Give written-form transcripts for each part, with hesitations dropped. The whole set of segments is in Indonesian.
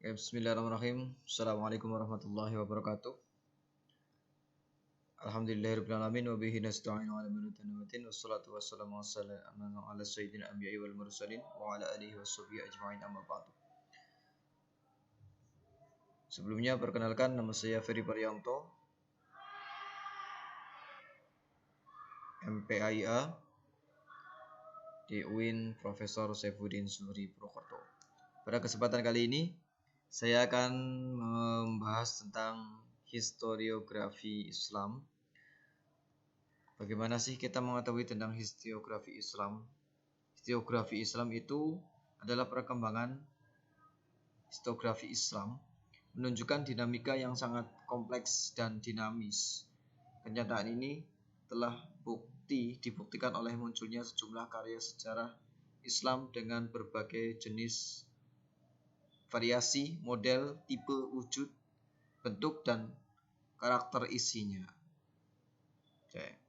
Bismillahirrahmanirrahim. Assalamualaikum warahmatullahi wabarakatuh. Alhamdulillahirabbil alamin wa bihi nasta'inu ala min wassalatu wassalamu ala sayyidina anbiya'i wal mursalin wa ala alihi washabihi ajma'in amma ba'du. Sebelumnya perkenalkan, nama saya Ferry Parianto, MPAIA di UIN Profesor Saifuddin Zuhri Purwokerto. Pada kesempatan kali ini saya akan membahas tentang historiografi Islam. Bagaimana sih kita mengetahui tentang historiografi Islam? Historiografi Islam itu adalah perkembangan historiografi Islam, menunjukkan dinamika yang sangat kompleks dan dinamis. Kenyataan ini telah dibuktikan oleh munculnya sejumlah karya sejarah Islam dengan berbagai jenis variasi, model, tipe, wujud, bentuk, dan karakter isinya. Oke.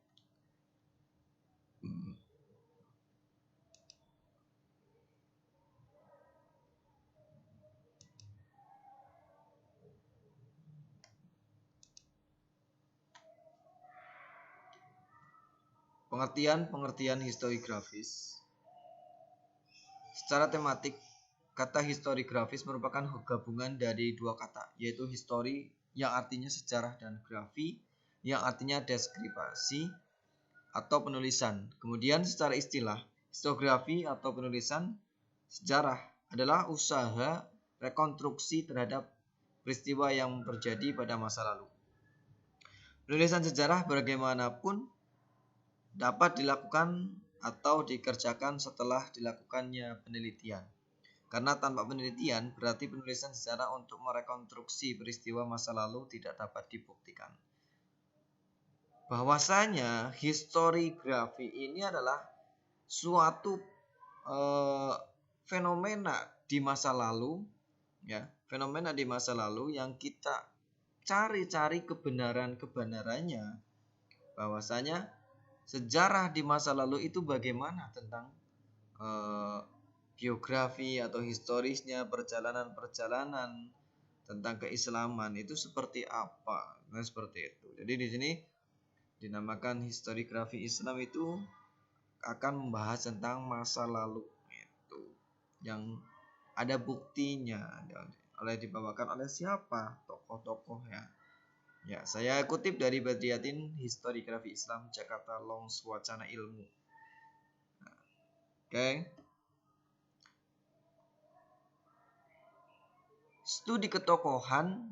Pengertian historiografis. Secara tematik, kata historiografis merupakan gabungan dari dua kata, yaitu histori yang artinya sejarah dan grafi yang artinya deskripsi atau penulisan. Kemudian secara istilah, historiografi atau penulisan sejarah adalah usaha rekonstruksi terhadap peristiwa yang terjadi pada masa lalu. Penulisan sejarah bagaimanapun dapat dilakukan atau dikerjakan setelah dilakukannya penelitian. Karena tanpa penelitian berarti penulisan sejarah untuk merekonstruksi peristiwa masa lalu tidak dapat dibuktikan. Bahwasanya historiografi ini adalah suatu fenomena di masa lalu, ya, fenomena di masa lalu yang kita cari-cari kebenarannya. Bahwasanya sejarah di masa lalu itu bagaimana tentang biografi atau historisnya, perjalanan tentang keislaman itu seperti apa. Nah, seperti itu. Jadi di sini dinamakan historiografi Islam itu akan membahas tentang masa lalu itu yang ada buktinya dibawakan oleh siapa, tokoh-tokohnya. Ya, saya kutip dari Badriyatin Historiografi Islam Jakarta Longs Wacana Ilmu. Oke. Studi ketokohan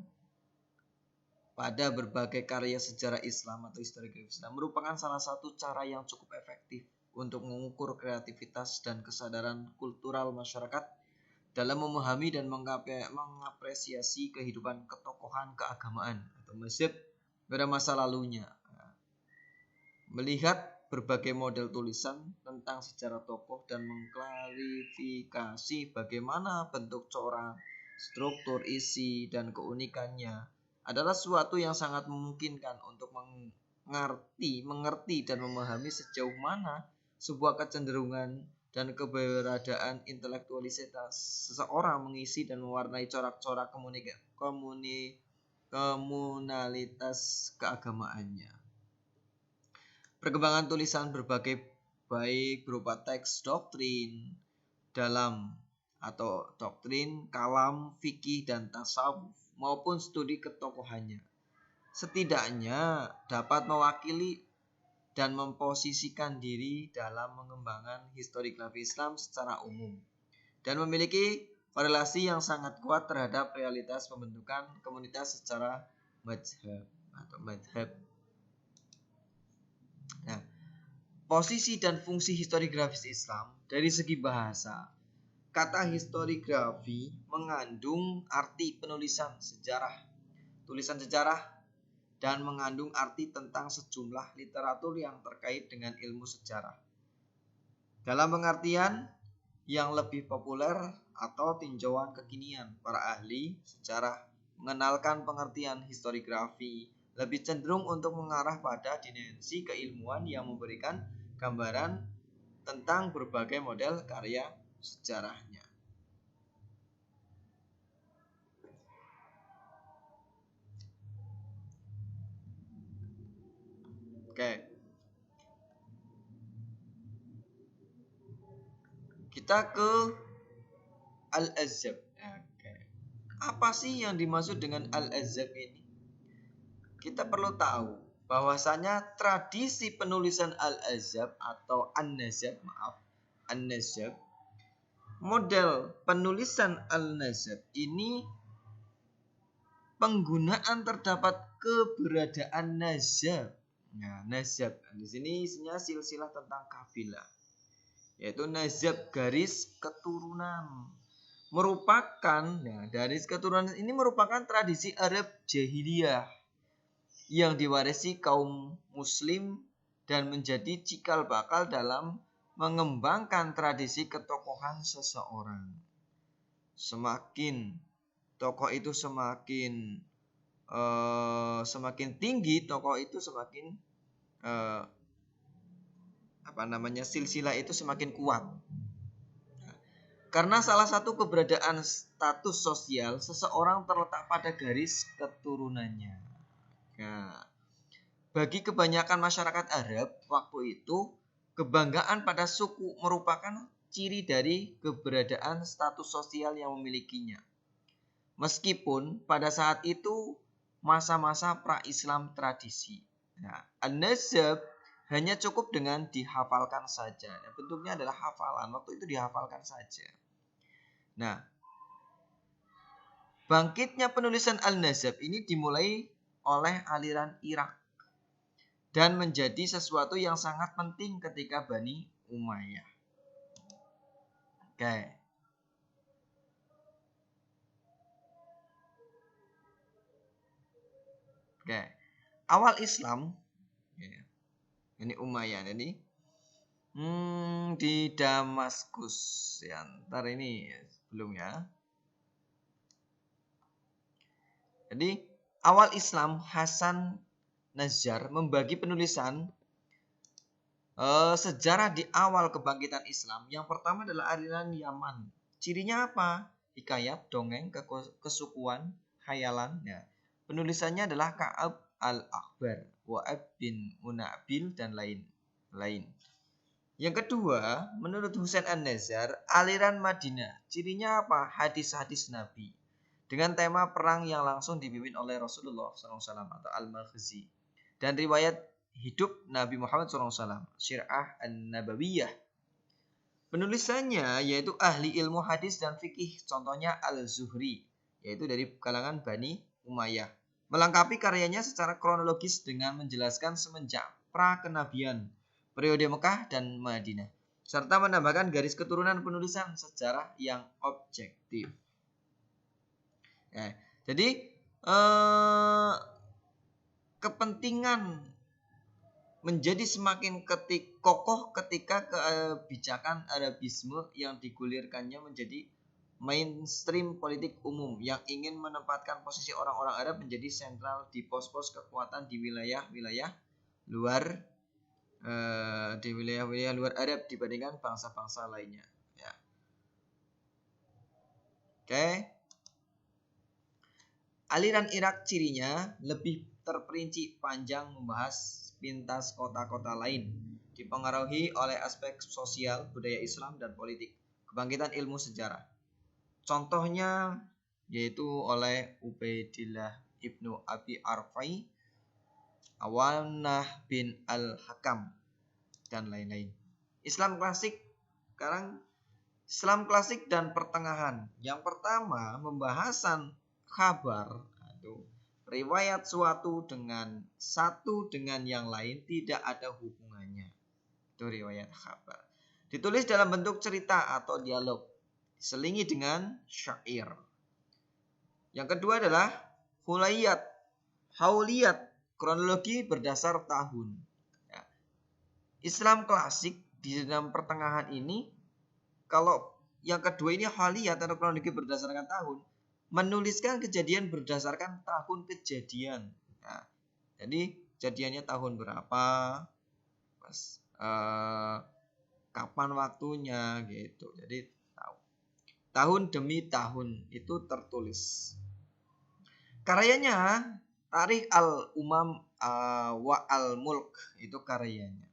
pada berbagai karya sejarah Islam atau historiografi Islam merupakan salah satu cara yang cukup efektif untuk mengukur kreativitas dan kesadaran kultural masyarakat dalam memahami dan mengapresiasi kehidupan ketokohan keagamaan atau mazhab pada masa lalunya. Melihat berbagai model tulisan tentang sejarah tokoh dan mengklarifikasi bagaimana bentuk corak, struktur, isi, dan keunikannya adalah suatu yang sangat memungkinkan untuk mengerti dan memahami sejauh mana sebuah kecenderungan dan keberadaan intelektualitas seseorang mengisi dan mewarnai corak-corak komunalitas keagamaannya. Perkembangan tulisan berbagai baik berupa teks doktrin dalam atau doktrin, kalam, fikih, dan tasawuf maupun studi ketokohannya setidaknya dapat mewakili dan memposisikan diri dalam mengembangkan historiografi Islam secara umum dan memiliki korelasi yang sangat kuat terhadap realitas pembentukan komunitas secara mazhab atau madhab. Nah, posisi dan fungsi historiografis Islam dari segi bahasa. Kata historiografi mengandung arti penulisan sejarah, tulisan sejarah, dan mengandung arti tentang sejumlah literatur yang terkait dengan ilmu sejarah. Dalam pengertian yang lebih populer atau tinjauan kekinian, para ahli sejarah mengenalkan pengertian historiografi lebih cenderung untuk mengarah pada dimensi keilmuan yang memberikan gambaran tentang berbagai model karya sejarahnya. Oke. Kita ke Al-Azhab. Oke. Apa sih yang dimaksud dengan Al-Azhab ini? Kita perlu tahu bahwasanya tradisi penulisan Al-Azhab atau An-Nazab, An-Nazab, model penulisan Al-Nazab ini penggunaan terdapat keberadaan nazab. Nah, nazab di sini isinya silsilah tentang kabilah, yaitu nazab garis keturunan. Merupakan garis keturunan ini merupakan tradisi Arab jahiliyah yang diwarisi kaum muslim dan menjadi cikal bakal dalam mengembangkan tradisi ketokohan seseorang. Semakin tokoh itu semakin tinggi, tokoh itu semakin silsilah itu semakin kuat. Karena salah satu keberadaan status sosial seseorang terletak pada garis keturunannya. Nah, bagi kebanyakan masyarakat Arab waktu itu, kebanggaan pada suku merupakan ciri dari keberadaan status sosial yang memilikinya. Meskipun pada saat itu masa-masa pra-Islam tradisi. Nah, An-Nazab hanya cukup dengan dihafalkan saja. Bentuknya adalah hafalan. Waktu itu dihafalkan saja. Nah, bangkitnya penulisan Al-Nazab ini dimulai oleh aliran Irak dan menjadi sesuatu yang sangat penting ketika Bani Umayyah. Oke. Awal Islam, ini Umayyah, ini di Damaskus. Ya, ntar ini sebelumnya. Jadi awal Islam Hasan Najjar membagi penulisan sejarah di awal kebangkitan Islam. Yang pertama adalah aliran Yaman. Cirinya apa? Hikayat, dongeng, kesukuan, khayalan. Ya. Penulisannya adalah Ka'ab al-Akhbar, Wa'ab bin Munabil, dan lain. Yang kedua, menurut Husain An-Nazar, aliran Madinah. Cirinya apa? Hadis-hadis Nabi. Dengan tema perang yang langsung dipimpin oleh Rasulullah SAW atau Al-Maghzi. Dan riwayat hidup Nabi Muhammad SAW, Syirah An-Nabawiyah. Penulisannya yaitu ahli ilmu hadis dan fikih, contohnya Al-Zuhri, yaitu dari kalangan Bani Umayyah. Melengkapi karyanya secara kronologis dengan menjelaskan semenjak pra-kenabian, periode Mekah dan Madinah, serta menambahkan garis keturunan penulisan sejarah yang objektif. Jadi kepentingan menjadi semakin kokoh ketika kebijakan Arabisme yang digulirkannya menjadi mainstream politik umum yang ingin menempatkan posisi orang-orang Arab menjadi sentral di pos-pos kekuatan di wilayah-wilayah luar Arab dibandingkan bangsa-bangsa lainnya. Ya. Oke. Aliran Irak cirinya lebih terperinci panjang, membahas pintas kota-kota lain, dipengaruhi oleh aspek sosial, budaya Islam, dan politik, kebangkitan ilmu sejarah. Contohnya yaitu oleh Ubaidillah ibnu Abi Arfai, Awanah bin Al-Hakam, dan lain-lain. Islam klasik dan pertengahan. Yang pertama, pembahasan kabar atau riwayat satu dengan yang lain tidak ada hubungannya. Itu riwayat kabar. Ditulis dalam bentuk cerita atau dialog, diselingi dengan syair. Yang kedua adalah hauliyat, kronologi berdasar tahun. Ya. Islam klasik di dalam pertengahan ini, kalau yang kedua ini hauliyat atau kronologi berdasarkan tahun, menuliskan kejadian berdasarkan tahun kejadian. Nah, jadi kejadiannya tahun berapa, kapan waktunya gitu. Jadi tahun demi tahun itu tertulis. Karyanya Tarikh al-Umam wa al-mulk, itu karyanya.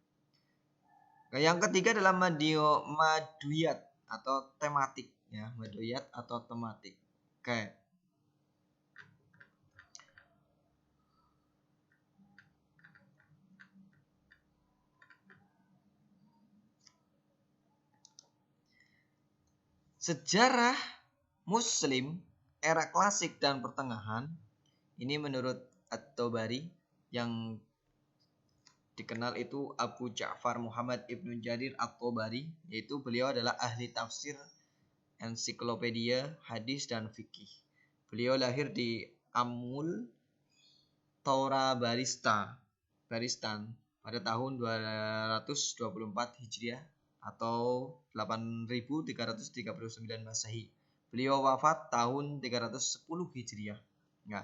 Yang ketiga adalah maduyat atau tematik ya, maduyat atau tematik. Oke. Sejarah Muslim era klasik dan pertengahan ini menurut At-Tabari yang dikenal itu Abu Ja'far Muhammad Ibnu Jarir At-Tabari, yaitu beliau adalah ahli tafsir, ensiklopedia, hadis dan fikih. Beliau lahir di Amul Taura Baristan pada tahun 224 Hijriah atau 8339 Masehi. Beliau wafat tahun 310 Hijriah. Nah,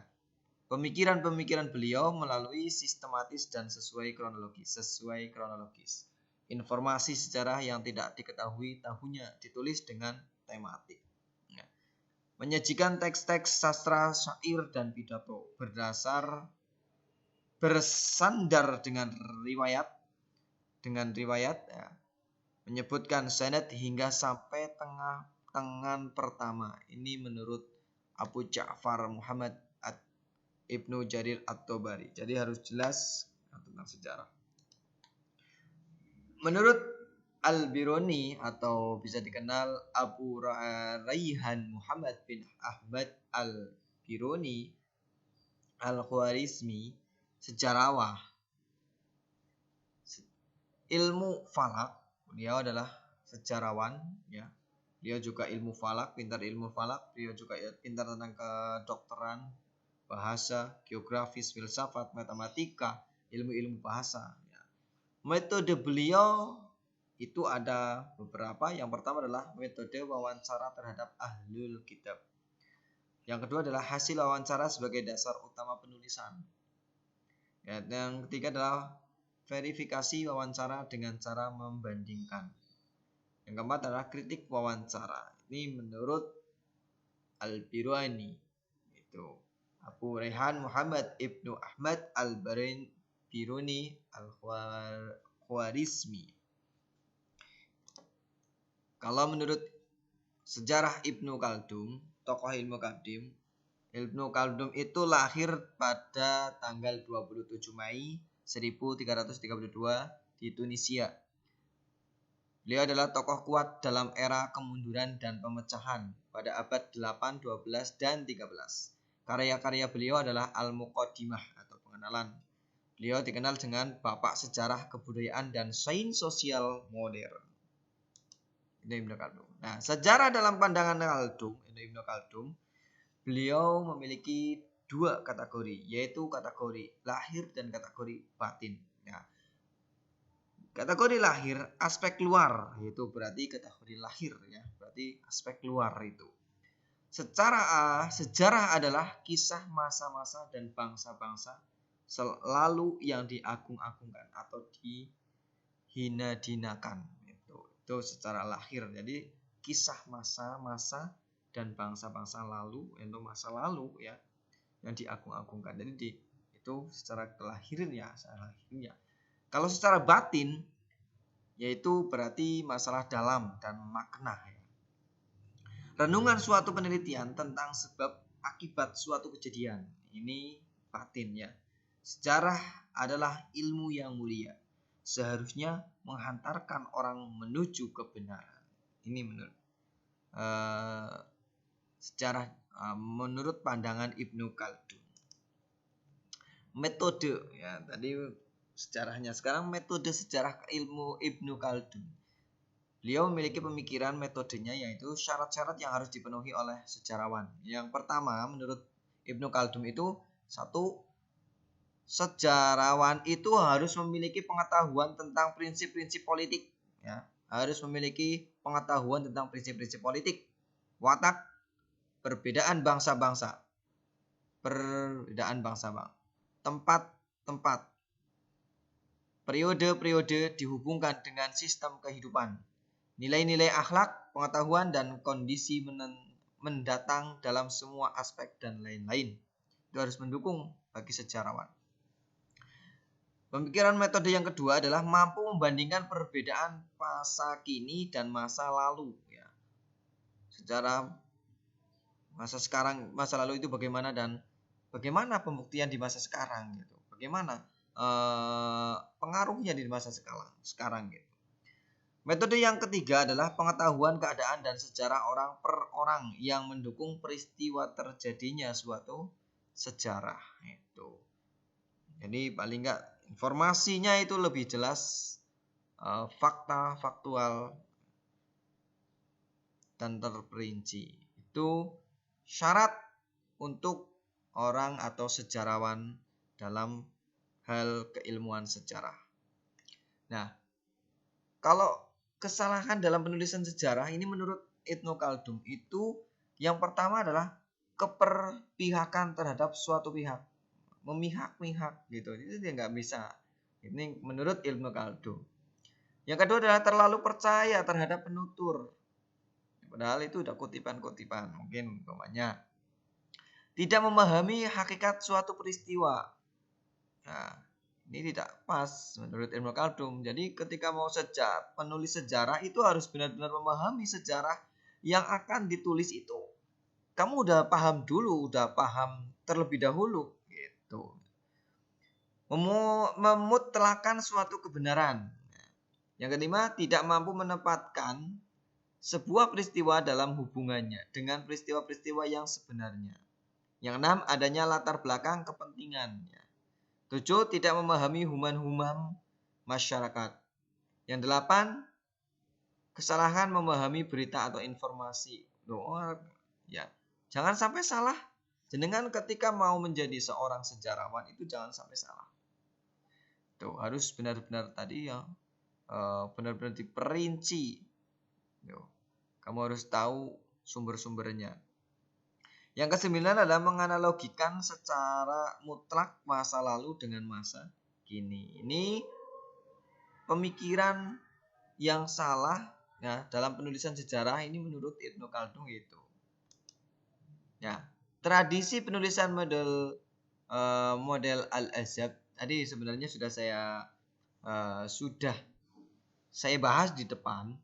pemikiran-pemikiran beliau melalui sistematis dan sesuai kronologis. Informasi sejarah yang tidak diketahui tahunnya ditulis dengan tematik. Nah, menyajikan teks-teks sastra, syair dan pidato bersandar dengan riwayat ya, menyebutkan sanad hingga sampai tangan pertama. Ini menurut Abu Ja'far Muhammad Ibnu Jarir At-Tabari. Jadi harus jelas tentang sejarah. Menurut Al-Biruni atau bisa dikenal Abu Rayhan Muhammad bin Ahmad Al-Biruni Al-Khwarizmi, sejarawan ilmu falak. Beliau adalah sejarawan ya. Beliau juga ilmu falak, pintar ilmu falak. Beliau juga pintar tentang kedokteran, bahasa, geografis, filsafat, matematika, ilmu-ilmu bahasa ya. Metode beliau itu ada beberapa. Yang pertama adalah metode wawancara terhadap ahlul kitab. Yang kedua adalah hasil wawancara sebagai dasar utama penulisan. Ya, yang ketiga adalah verifikasi wawancara dengan cara membandingkan. Yang keempat adalah kritik wawancara. Ini menurut Al-Biruni. Itu Abu Rayhan Muhammad Ibnu Ahmad Al-Biruni Al-Khwarizmi. Kalau menurut sejarah Ibnu Khaldun, tokoh ilmu Qadim, Ibnu Khaldun itu lahir pada tanggal 27 Mei 1332 di Tunisia. Beliau adalah tokoh kuat dalam era kemunduran dan pemecahan pada abad 8, 12, dan 13. Karya-karya beliau adalah Al-Muqaddimah atau pengenalan. Beliau dikenal dengan bapak sejarah kebudayaan dan sains sosial modern. Ini Ibnu Khaldun. Nah, sejarah dalam pandangan Ibnu Khaldun, beliau memiliki dua kategori, yaitu kategori lahir dan kategori batin. Nah, kategori lahir, aspek luar, yaitu berarti kategori lahir ya, berarti aspek luar itu. Sejarah adalah kisah masa-masa dan bangsa-bangsa selalu yang diagung-agungkan atau dihina-dinakan. Itu secara lahir. Jadi kisah masa-masa dan bangsa-bangsa lalu, itu masa lalu ya, yang diagung-agungkan. Jadi itu secara kelahirannya, Kalau secara batin, yaitu berarti masalah dalam dan makna ya. Renungan suatu penelitian tentang sebab akibat suatu kejadian. Ini batin ya. Sejarah adalah ilmu yang mulia. Seharusnya menghantarkan orang menuju kebenaran. Ini menurut sejarah menurut pandangan Ibnu Khaldun. Metode ya, tadi sejarahnya. Sekarang metode sejarah ilmu Ibnu Khaldun. Beliau memiliki pemikiran metodenya, yaitu syarat-syarat yang harus dipenuhi oleh sejarawan. Yang pertama, menurut Ibnu Khaldun itu satu, sejarawan itu harus memiliki pengetahuan tentang prinsip-prinsip politik ya, harus memiliki pengetahuan tentang prinsip-prinsip politik, watak, perbedaan bangsa-bangsa, tempat, periode-periode dihubungkan dengan sistem kehidupan, nilai-nilai akhlak, pengetahuan dan kondisi mendatang dalam semua aspek dan lain-lain. Itu harus mendukung bagi sejarawan. Pemikiran metode yang kedua adalah mampu membandingkan perbedaan masa kini dan masa lalu. Ya. Secara masa sekarang, masa lalu itu bagaimana dan bagaimana pembuktian di masa sekarang gitu. Bagaimana pengaruhnya di masa sekarang gitu. Metode yang ketiga adalah pengetahuan keadaan dan sejarah orang per orang yang mendukung peristiwa terjadinya suatu sejarah itu. Jadi paling enggak informasinya itu lebih jelas, fakta, faktual dan terperinci. Itu syarat untuk orang atau sejarawan dalam hal keilmuan sejarah. Nah, kalau kesalahan dalam penulisan sejarah ini menurut Ibnu Khaldun itu yang pertama adalah keperpihakan terhadap suatu pihak, memihak-mihak gitu. Itu dia nggak bisa. Ini menurut Ibnu Khaldun. Yang kedua adalah terlalu percaya terhadap penutur. Padahal itu udah kutipan-kutipan. Mungkin umpamanya tidak memahami hakikat suatu peristiwa. Nah, ini tidak pas menurut Ibnu Khaldun. Jadi ketika mau penulis sejarah itu harus benar-benar memahami sejarah yang akan ditulis itu. Kamu udah paham dulu, udah paham terlebih dahulu gitu. Memutlakan suatu kebenaran. Yang kelima, tidak mampu menempatkan sebuah peristiwa dalam hubungannya dengan peristiwa-peristiwa yang sebenarnya. Yang enam, adanya latar belakang kepentingan. 7. Tidak memahami human-humam masyarakat. Yang 8. Kesalahan memahami berita atau informasi. Ya, jangan sampai salah. Jenengan ketika mau menjadi seorang sejarawan itu jangan sampai salah. Tuh, harus benar-benar tadi ya, benar-benar diperinci. Kamu harus tahu sumber-sumbernya. Yang kesembilan adalah menganalogikan secara mutlak masa lalu dengan masa kini. Ini pemikiran yang salah ya dalam penulisan sejarah ini menurut Ibnu Khaldun gitu. Ya, tradisi penulisan model Al-Ahzab tadi sebenarnya sudah saya bahas di depan,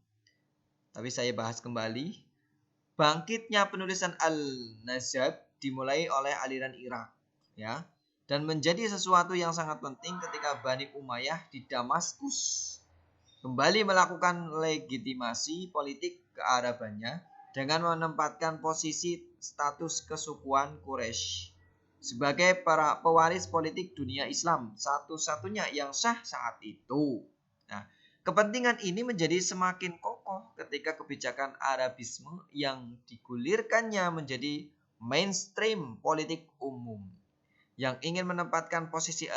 tapi saya bahas kembali. Bangkitnya penulisan Al-Nazab dimulai oleh aliran Irak ya dan menjadi sesuatu yang sangat penting ketika Bani Umayyah di Damaskus kembali melakukan legitimasi politik kearabannya dengan menempatkan posisi status kesukuan Quraisy sebagai para pewaris politik dunia Islam satu-satunya yang sah saat itu. Nah, kepentingan ini menjadi semakin kokoh ketika kebijakan Arabisme yang digulirkannya menjadi mainstream politik umum yang ingin menempatkan posisi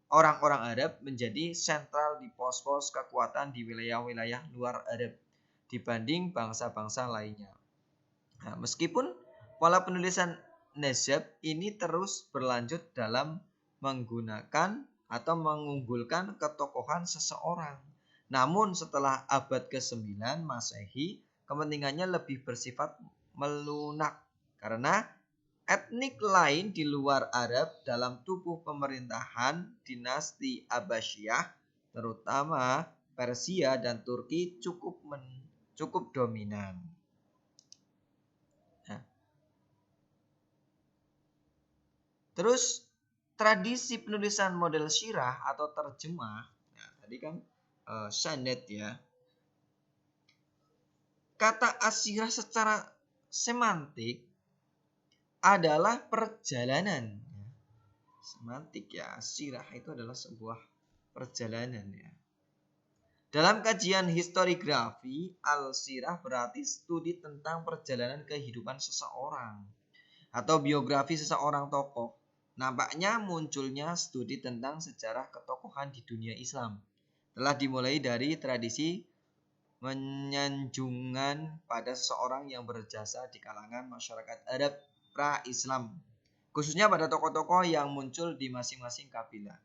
orang-orang Arab menjadi sentral di pos-pos kekuatan di wilayah-wilayah luar Arab dibanding bangsa-bangsa lainnya. Nah, meskipun pola penulisan Nazab ini terus berlanjut dalam menggunakan atau mengunggulkan ketokohan seseorang. Namun setelah abad ke-9 Masehi, kepentingannya lebih bersifat melunak karena etnik lain di luar Arab dalam tubuh pemerintahan dinasti Abbasiyah, terutama Persia dan Turki cukup dominan. Nah, terus tradisi penulisan model syirah atau terjemah, nah, tadi kan sanad ya. Kata asyirah secara semantik adalah perjalanan. Semantik ya, asyirah itu adalah sebuah perjalanan ya. Dalam kajian historiografi, al-sirah berarti studi tentang perjalanan kehidupan seseorang atau biografi seseorang tokoh. Nampaknya munculnya studi tentang sejarah ketokohan di dunia Islam telah dimulai dari tradisi menyanjungan pada seseorang yang berjasa di kalangan masyarakat Arab pra-Islam, khususnya pada tokoh-tokoh yang muncul di masing-masing kabilah.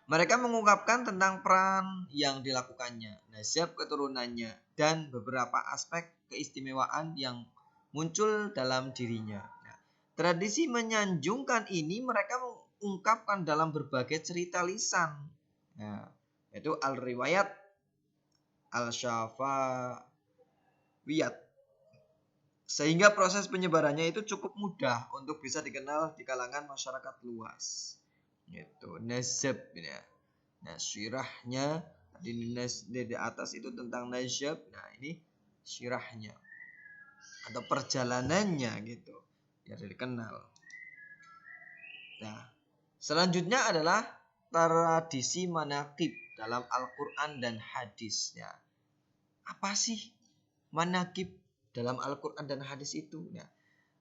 Mereka mengungkapkan tentang peran yang dilakukannya, nasab keturunannya, dan beberapa aspek keistimewaan yang muncul dalam dirinya. Nah, tradisi menyanjungkan ini mereka diungkapkan dalam berbagai cerita lisan. Nah, yaitu al-riwayat, al-syafawiyat. Sehingga proses penyebarannya itu cukup mudah untuk bisa dikenal di kalangan masyarakat luas. Itu nasab ya. Nah, syirahnya di atas itu tentang nasab. Nah, ini syirahnya atau perjalanannya gitu. Biar dikenal. Nah, selanjutnya adalah tradisi manaqib dalam Al-Qur'an dan hadis ya. Apa sih manaqib dalam Al-Qur'an dan hadis itu? Ya.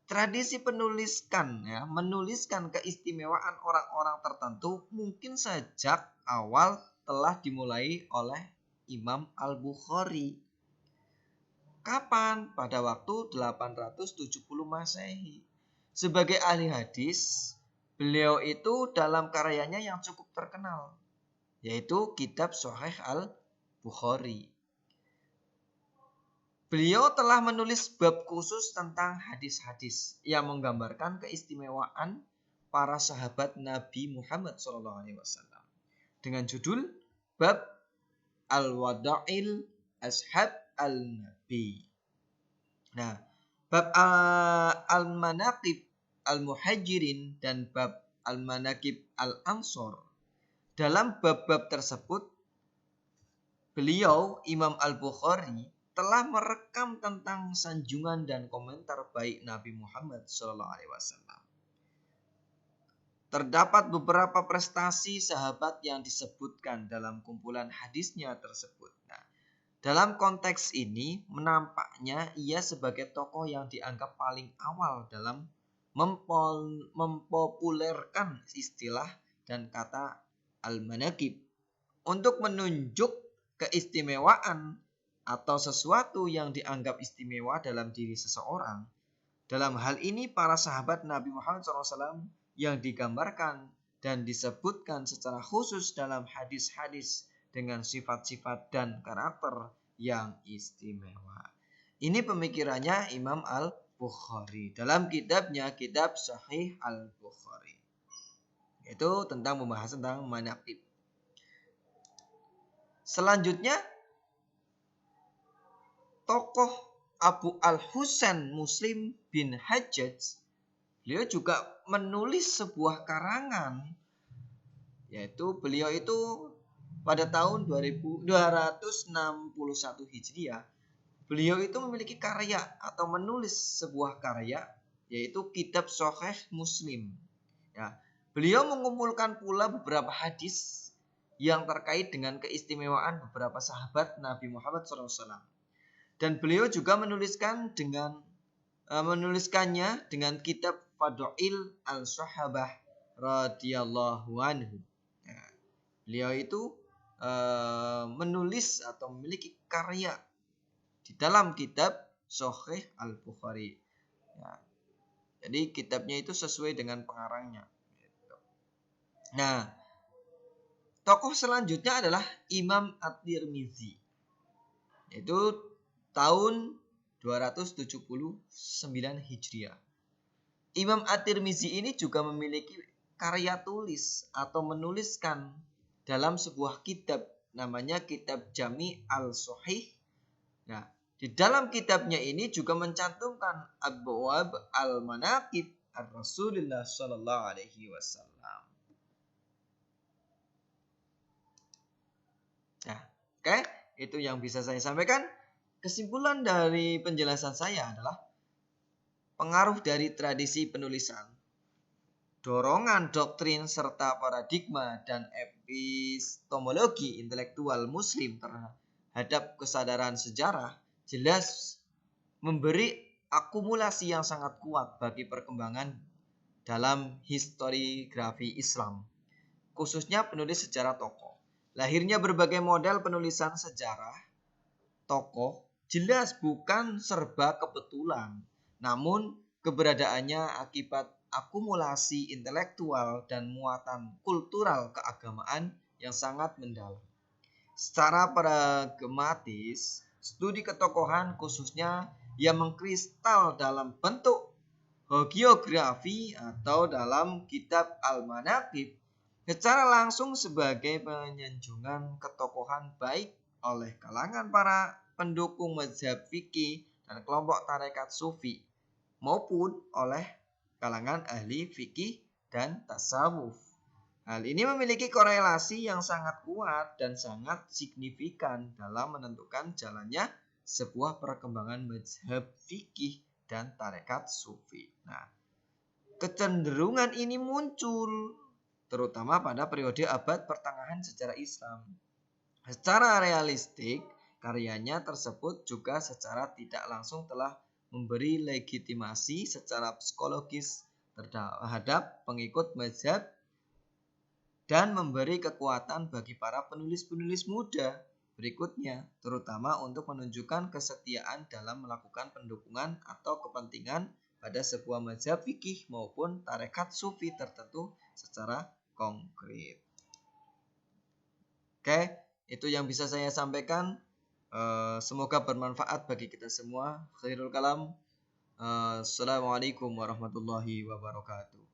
Tradisi menuliskan keistimewaan orang-orang tertentu mungkin sejak awal telah dimulai oleh Imam Al-Bukhari. Kapan? Pada waktu 870 Masehi. Sebagai ahli hadis, beliau itu dalam karyanya yang cukup terkenal, yaitu kitab Sahih Al-Bukhari. Beliau telah menulis bab khusus tentang hadis-hadis yang menggambarkan keistimewaan para sahabat Nabi Muhammad SAW dengan judul Bab Al-Wada'il Ashab Al-Nabi. Nah, bab Al-Manaqib Al-Muhajirin dan bab Al-Manaqib Al-Ansor. Dalam bab-bab tersebut, beliau Imam Al-Bukhari telah merekam tentang sanjungan dan komentar baik Nabi Muhammad SAW. Terdapat beberapa prestasi sahabat yang disebutkan dalam kumpulan hadisnya tersebut. Nah, dalam konteks ini menampaknya ia sebagai tokoh yang dianggap paling awal dalam mempopulerkan istilah dan kata al-manaqib untuk menunjuk keistimewaan atau sesuatu yang dianggap istimewa dalam diri seseorang. Dalam hal ini para sahabat Nabi Muhammad SAW yang digambarkan dan disebutkan secara khusus dalam hadis-hadis dengan sifat-sifat dan karakter yang istimewa. Ini pemikirannya Imam Al-Bukhari dalam kitabnya, kitab Sahih Al-Bukhari. Itu tentang membahas tentang manaqib. Selanjutnya, tokoh Abu Al-Husain Muslim bin Hajjaj, beliau juga menulis sebuah karangan, yaitu beliau itu pada tahun 2261 Hijriah, beliau itu memiliki karya atau menulis sebuah karya, yaitu kitab Sahih Muslim. Ya, beliau mengumpulkan pula beberapa hadis yang terkait dengan keistimewaan beberapa sahabat Nabi Muhammad SAW. Dan beliau juga menuliskannya dengan kitab Fadail Al-Sahabah radhiyallahu anhu. Nah, beliau itu menulis atau memiliki karya di dalam kitab Sahih Al-Bukhari. Ya, jadi kitabnya itu sesuai dengan pengarangnya. Nah, tokoh selanjutnya adalah Imam At-Tirmizi, yaitu tahun 279 Hijriah. Imam At-Tirmizi ini juga memiliki karya tulis atau menuliskan dalam sebuah kitab, namanya kitab Jami Al-Sahih. Nah, di dalam kitabnya ini juga mencantumkan Abwab Al-Manaqib Ar-Rasulullah Sallallahu Alaihi Wasallam. Nah, oke, itu yang bisa saya sampaikan. Kesimpulan dari penjelasan saya adalah pengaruh dari tradisi penulisan, dorongan doktrin serta paradigma dan epistemologi intelektual muslim terhadap kesadaran sejarah jelas memberi akumulasi yang sangat kuat bagi perkembangan dalam historiografi Islam, khususnya penulis sejarah tokoh. Lahirnya berbagai model penulisan sejarah tokoh jelas bukan serba kebetulan, namun keberadaannya akibat akumulasi intelektual dan muatan kultural keagamaan yang sangat mendalam. Secara pragmatis, studi ketokohan khususnya yang mengkristal dalam bentuk hagiografi atau dalam kitab Al-Manaqib secara langsung sebagai penyanjungan ketokohan baik oleh kalangan para pendukung mazhab fikih dan kelompok tarekat sufi maupun oleh kalangan ahli fikih dan tasawuf. Hal ini memiliki korelasi yang sangat kuat dan sangat signifikan dalam menentukan jalannya sebuah perkembangan mazhab fikih dan tarekat sufi. Nah, kecenderungan ini muncul terutama pada periode abad pertengahan sejarah Islam. Secara realistik, karyanya tersebut juga secara tidak langsung telah memberi legitimasi secara psikologis terhadap pengikut mazhab dan memberi kekuatan bagi para penulis-penulis muda berikutnya, terutama untuk menunjukkan kesetiaan dalam melakukan pendukungan atau kepentingan pada sebuah mazhab fikih maupun tarekat sufi tertentu secara konkret. Oke, itu yang bisa saya sampaikan. Semoga bermanfaat bagi kita semua. Khairul kalam. Assalamualaikum warahmatullahi wabarakatuh.